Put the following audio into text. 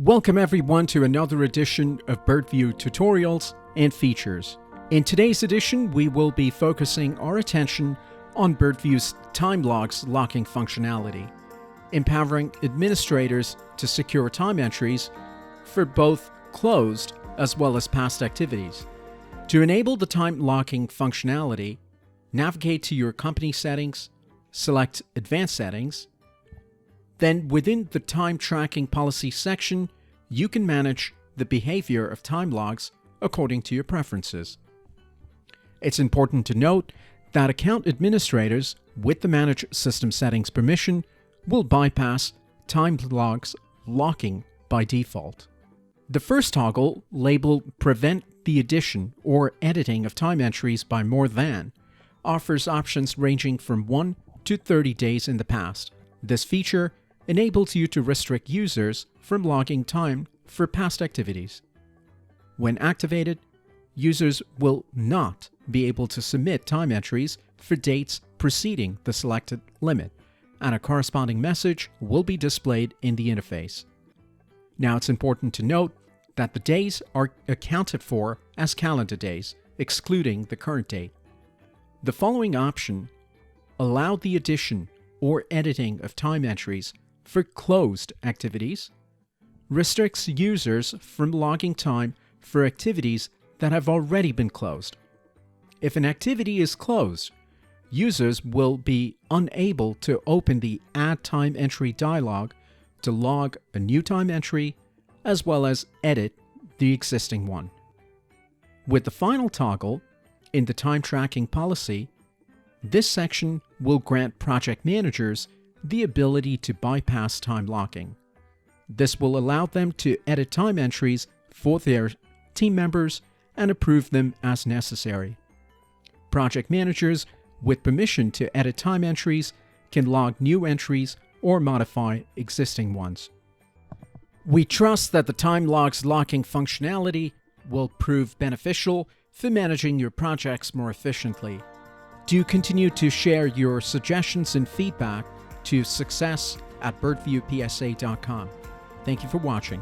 Welcome everyone to another edition of Birdview tutorials and features. In today's edition, we will be focusing our attention on Birdview's time logs locking functionality, empowering administrators to secure time entries for both closed as well as past activities. To enable the time locking functionality, navigate to your company settings, select Advanced Settings. Then within the time tracking policy section, you can manage the behavior of time logs according to your preferences. It's important to note that account administrators with the Manage System Settings permission will bypass time logs locking by default. The first toggle, labeled Prevent the Addition or Editing of Time Entries by More Than, offers options ranging from 1 to 30 days in the past. This feature enables you to restrict users from logging time for past activities. When activated, users will not be able to submit time entries for dates preceding the selected limit, and a corresponding message will be displayed in the interface. Now, it's important to note that the days are accounted for as calendar days, excluding the current date. The following option, allow the addition or editing of time entries for closed activities, restricts users from logging time for activities that have already been closed. If an activity is closed, users will be unable to open the Add Time Entry dialog to log a new time entry as well as edit the existing one. With the final toggle in the time tracking policy, this section will grant project managers the ability to bypass time locking. This will allow them to edit time entries for their team members and approve them as necessary. Project managers with permission to edit time entries can log new entries or modify existing ones. We trust that the time logs locking functionality will prove beneficial for managing your projects more efficiently. Do continue to share your suggestions and feedback to success@birdviewpsa.com. Thank you for watching.